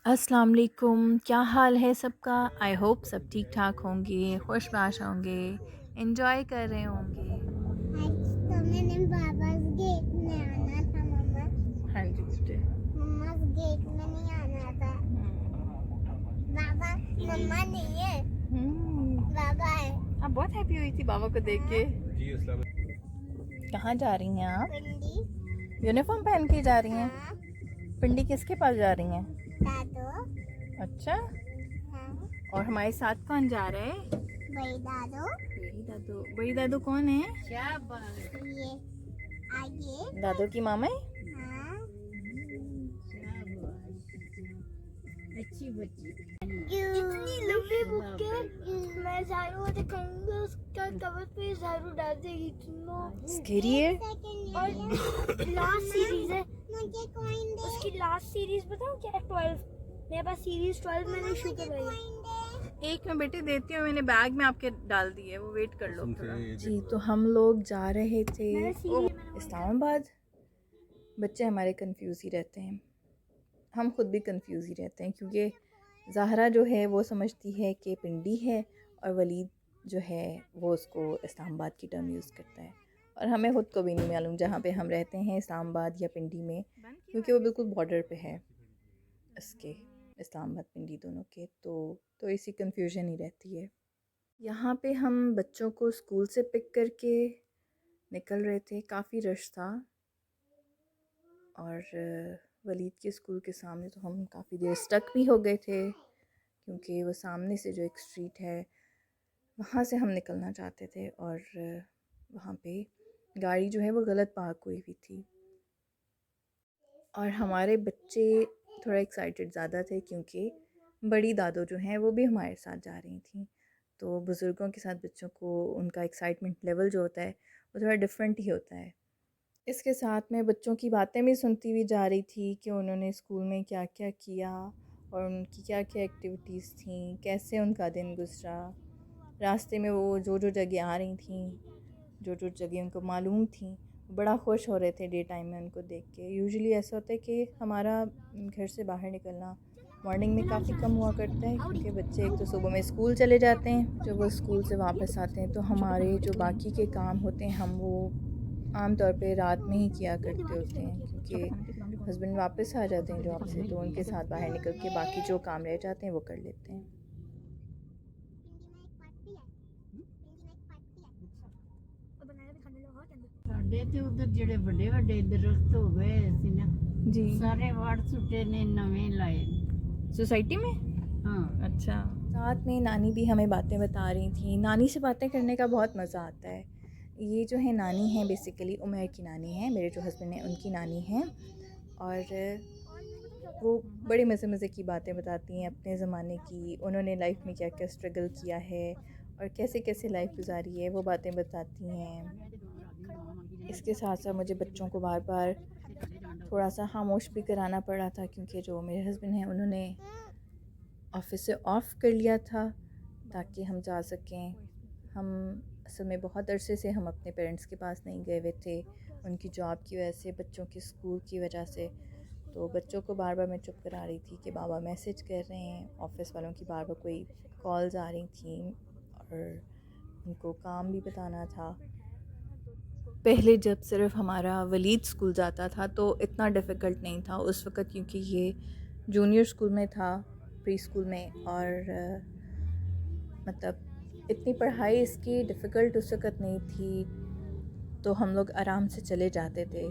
अस्सलाम वालेकुम, क्या हाल है सबका? आई होप सब ठीक ठाक होंगे, खुशबाश होंगे, एंजॉय कर रहे होंगे। आज तो मैंने बाबा's गेट में आना था मम्मा। हाँ जी बेटे। मम्मा's गेट में नहीं आना था। बाबा मम्मा नहीं है, बाबा है। आप बहुत हैप्पी हुई थी बाबा को देख के। जी अस्सलाम। कहाँ जा रही हैं आप? पिंडी। यूनिफॉर्म पहन के जा रही हैं? हाँ। पिंडी किसके पास जा रही हैं? दादो। अच्छा, हाँ। और हमारे साथ कौन जा रहा है? बड़ी दादो। बड़ी दादू। बड़ी दादू कौन है? ये आगे। दादू की मामा है? हाँ। अच्छी बच्ची। इतनी लंबी बुक है, मैं झाड़ू दिखाऊंगा, उसका कवर पे झाड़ू डाल देगी इतना। स्केरी है? और लास्ट सीरीज है, मुझे कॉइन दे। उसकी लास्ट सीरीज बताऊं क्या है? 12। मेरे पास सीरीज 12 मैंने शुरू करवाई है। एक मैं बेटे देती हूँ, मैंने बैग में आपके डाल दी है, वो वेट कर लो सुनते थोड़ा। हैं ये जी, देखो। तो हम लोग जा रहे थे मैंने इस्लामाबाद। बच्चे हमारे कंफ्यूज ही रहते हैं, हम खुद भी कंफ्यूज ही रहते हैं, क्योंकि ज़हरा जो है वो समझती है कि पिंडी है, और वलीद जो है वो उसको इस्लामाबाद की टर्म यूज़ करता है। और हमें ख़ुद को भी नहीं मालूम जहाँ पे हम रहते हैं, इस्लामाबाद या पिंडी में, क्योंकि वो बिल्कुल बॉर्डर पे है इसके, इस्लामाबाद पिंडी दोनों के। तो इसी कंफ्यूजन ही रहती है। यहाँ पे हम बच्चों को स्कूल से पिक करके निकल रहे थे, काफ़ी रश था, और वलीद के स्कूल के सामने तो हम काफ़ी देर स्टक भी हो गए थे, क्योंकि वो सामने से जो एक स्ट्रीट है वहाँ से हम निकलना चाहते थे, और वहाँ पे गाड़ी जो है वो गलत पार्क हुई हुई थी। और हमारे बच्चे थोड़ा एक्साइटेड ज़्यादा थे, क्योंकि बड़ी दादो जो हैं वो भी हमारे साथ जा रही थी। तो बुज़ुर्गों के साथ बच्चों को उनका एक्साइटमेंट लेवल जो होता है वो थोड़ा डिफरेंट ही होता है। इसके साथ मैं बच्चों की बातें भी सुनती हुई जा रही थी कि उन्होंने स्कूल में क्या क्या किया, और उनकी क्या क्या एक्टिविटीज़ थी, कैसे उनका दिन गुजरा। रास्ते में वो जो जो जगह आ रही थी, जो जो जगह उनको मालूम थी, बड़ा खुश हो रहे थे डे टाइम में उनको देख के। यूजुअली ऐसा होता है कि हमारा घर से बाहर निकलना मॉर्निंग में काफ़ी कम हुआ करता है, क्योंकि बच्चे एक तो सुबह में स्कूल चले जाते हैं, जब वो स्कूल से वापस आते हैं तो हमारे जो बाकी के काम होते हैं हम वो आम तौर पे रात में ही किया करते होते हैं, क्योंकि हस्बैंड वापस आ जाते हैं जॉब से, तो उनके साथ बाहर निकल के बाकी जो काम रह जाते हैं वो कर लेते हैं। ਸਾਡੇ ਤੇ ਉਧਰ ਜਿਹੜੇ ਵੱਡੇ ਵੱਡੇ ਦਰਖਤ ਹੋ ਗਏ ਸੀ ਨਾ, जी, ਸਾਰੇ ਵੜ ਸੁੱਟੇ ਨੇ, ਨਵੇਂ ਲਾਏ। सोसाइटी में। हाँ। अच्छा, साथ में नानी भी हमें बातें बता रही थी। नानी से बातें करने का बहुत मज़ा आता है। ये जो है नानी है, बेसिकली उमर की नानी है, मेरे जो हस्बैंड हैं उनकी नानी हैं, और वो बड़े मज़े मज़े की बातें बताती हैं अपने ज़माने की, उन्होंने लाइफ में क्या क्या स्ट्रगल किया है और कैसे कैसे लाइफ गुजारी है, वो बातें बताती हैं। इसके साथ साथ मुझे बच्चों को बार बार थोड़ा सा खामोश भी कराना पड़ा था, क्योंकि जो मेरे हस्बैंड हैं उन्होंने ऑफ़िस से ऑफ़ कर लिया था ताकि हम जा सकें। हम असल में बहुत अरसे से हम अपने पेरेंट्स के पास नहीं गए हुए थे, उनकी जॉब की वजह से, बच्चों के स्कूल की वजह से। तो बच्चों को बार बार मैं चुप करा रही थी कि बाबा मैसेज कर रहे हैं, ऑफ़िस वालों की बार बार कोई कॉल्स आ रही थी, और उनको काम भी बताना था। पहले जब सिर्फ हमारा वलीद स्कूल जाता था तो इतना डिफ़िकल्ट नहीं था उस वक़्त, क्योंकि ये जूनियर स्कूल में था, प्री स्कूल में, और मतलब इतनी पढ़ाई इसकी डिफ़िकल्ट उस वक़्त नहीं थी, तो हम लोग आराम से चले जाते थे।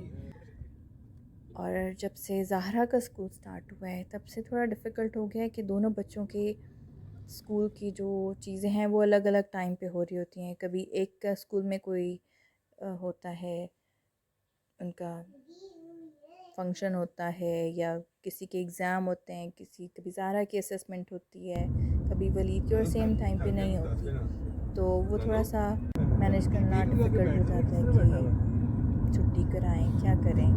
और जब से ज़ाहरा का स्कूल स्टार्ट हुआ है तब से थोड़ा डिफ़िकल्ट हो गया है कि दोनों बच्चों के स्कूल की जो चीज़ें हैं वो अलग अलग टाइम पे हो रही होती हैं। कभी एक का स्कूल में कोई होता है, उनका फंक्शन होता है, या किसी के एग्ज़ाम होते हैं, कभी ज़ाहरा की असेसमेंट होती है, कभी वलीद की, और सेम टाइम पे नहीं होती, तो वो थोड़ा सा मैनेज करना डिफ़िकल्ट हो जाता है कि छुट्टी कराएं, क्या करें।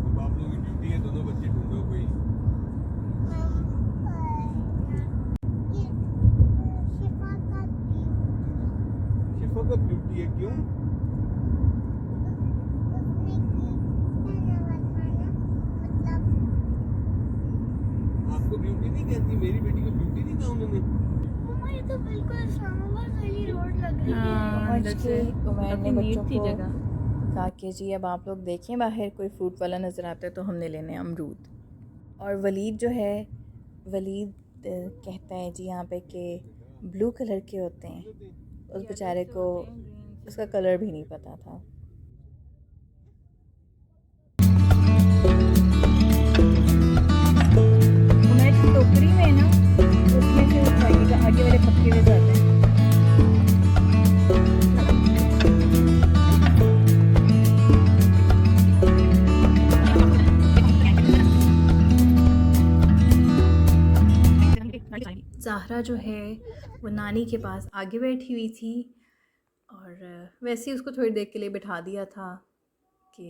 अब आप लोगों की ड्यूटी है, दोनों बच्चे ढूंढो कोई। शिफा का ड्यूटी है, क्यों? मेरी बेटी को ब्यूटी नहीं कहा उन्होंने। मम्मा ये तो बिल्कुल इस्लामाबाद वाली रोड लग रही है। हाँ, पहुंच अंदर से के उमर ने काफी बच्चों नीट थी को जगह। कहा कि जी अब आप लोग देखें बाहर कोई फ्रूट वाला नज़र आता है तो हमने लेने हैं अमरूद। और वलीद जो है, वलीद कहता है जी यहाँ पे कि ब्लू कलर के होते हैं। उस बेचारे को उसका कलर भी नहीं पता था। उमर की टोकरी में ना उसमें से उठाइएगा, आगे वाले पक्के में जाते हैं। ज़ाहरा जो है वो नानी के पास आगे बैठी हुई थी और वैसे ही उसको थोड़ी देर के लिए बिठा दिया था कि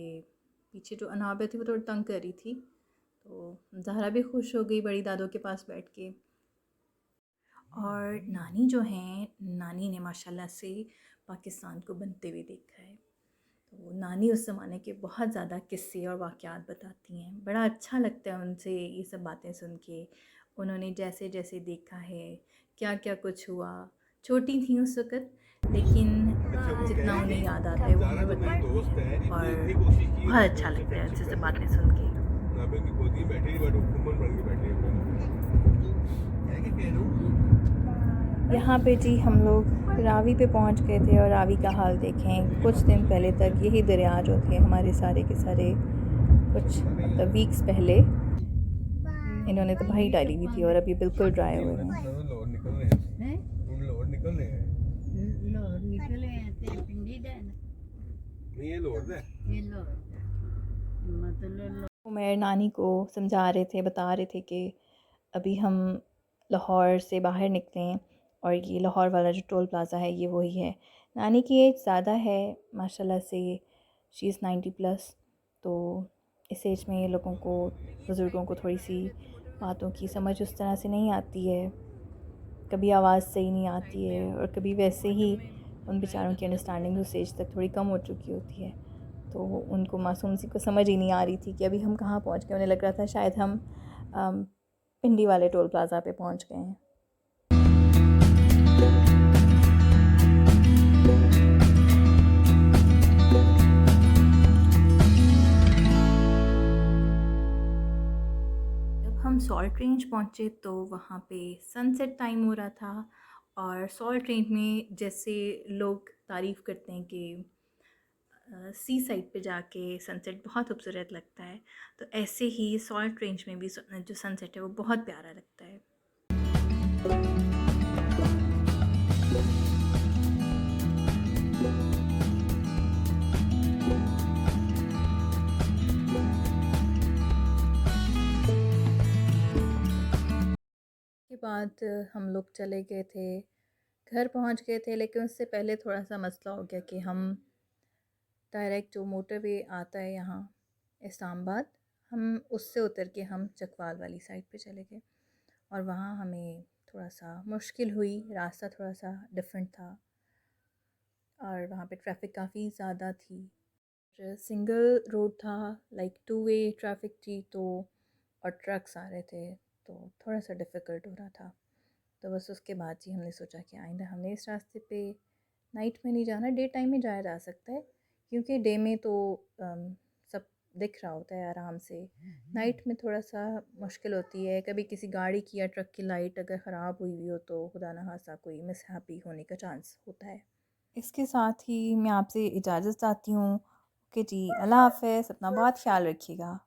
पीछे जो अनाबे थी वो थोड़ी तंग कर रही थी, तो ज़ाहरा भी खुश हो गई बड़ी दादों के पास बैठ के। और नानी जो हैं, नानी ने माशाल्लाह से पाकिस्तान को बनते हुए देखा है। तो नानी उस ज़माने के बहुत ज़्यादा किस्से और वाक़यात बताती हैं। बड़ा अच्छा लगता है उनसे ये सब बातें सुन के। उन्होंने जैसे जैसे देखा है, क्या क्या कुछ हुआ। छोटी थी उस वक़्त, लेकिन जितना उन्हें याद आता है वो हमें बताती हैं और बहुत अच्छा लगता है उनसे सब बातें सुन के। नाबे की गोदी में बैठी बैठो घूमन बन के बैठी है। क्या कह रहा हूँ? यहाँ पे जी हम लोग रावी पे पहुँच गए थे और रावी का हाल देखें। कुछ दिन पहले तक यही दरिया जो थे हमारे सारे के सारे, कुछ मतलब वीक्स पहले इन्होंने तबाही डाली हुई थी और अभी बिल्कुल ड्राई हुए हैं। लोड निकल रहे हैं। हैं? लोड निकल रहे हैं। लाहौर निकले हैं ते पिंडी डैन नहीं ये लोड है। ये लाहौर मतलब उमर नानी को समझा रहे थे, बता रहे थे कि अभी हम लाहौर से बाहर निकलें और ये लाहौर वाला जो टोल प्लाज़ा है ये वही है। नानी की एज ज़्यादा है माशाल्लाह से, शी इज़ 90+। तो इस एज में ये लोगों को, बुज़ुर्गों को थोड़ी सी बातों की समझ उस तरह से नहीं आती है, कभी आवाज़ सही नहीं आती है और कभी वैसे ही उन बेचारों की अंडरस्टैंडिंग उस एज तक थोड़ी कम हो चुकी होती है। तो उनको मासूम सी को समझ ही नहीं आ रही थी कि अभी हम कहाँ पहुँच गए। उन्हें लग रहा था शायद हम पिंडी वाले टोल प्लाज़ा पे पहुँच गए हैं। जब हम सॉल्ट रेंज पहुँचे तो वहाँ पे सनसेट टाइम हो रहा था और सॉल्ट रेंज में जैसे लोग तारीफ़ करते हैं कि सी साइड पे जाके सनसेट बहुत खूबसूरत लगता है, तो ऐसे ही सॉल्ट रेंज में भी जो सनसेट है वो बहुत प्यारा लगता है। के बाद हम लोग चले गए थे, घर पहुंच गए थे, लेकिन उससे पहले थोड़ा सा मसला हो गया कि हम डायरेक्ट जो मोटरवे आता है यहाँ इस्लामाबाद, हम उससे उतर के हम चकवाल वाली साइड पे चले गए और वहाँ हमें थोड़ा सा मुश्किल हुई, रास्ता थोड़ा सा डिफरेंट था और वहाँ पे ट्रैफिक काफ़ी ज़्यादा थी। सिंगल रोड था, लाइक 2 वे ट्रैफिक थी, तो और ट्रक्स आ रहे थे तो थोड़ा सा डिफ़िकल्ट हो रहा था। तो बस उसके बाद ही हमने सोचा कि आइंदा हमने इस रास्ते पे नाइट में नहीं जाना, डे टाइम में जाया जा सकता है क्योंकि डे में तो सब दिख रहा होता है आराम से। नाइट में थोड़ा सा मुश्किल होती है, कभी किसी गाड़ी की या ट्रक की लाइट अगर ख़राब हुई हुई हो तो खुदा न खास्ता कोई मिसहैपी होने का चांस होता है। इसके साथ ही मैं आपसे इजाज़त चाहती हूँ कि जी अल्लाह हाफ़िज़, अपना बहुत ख्याल रखिएगा।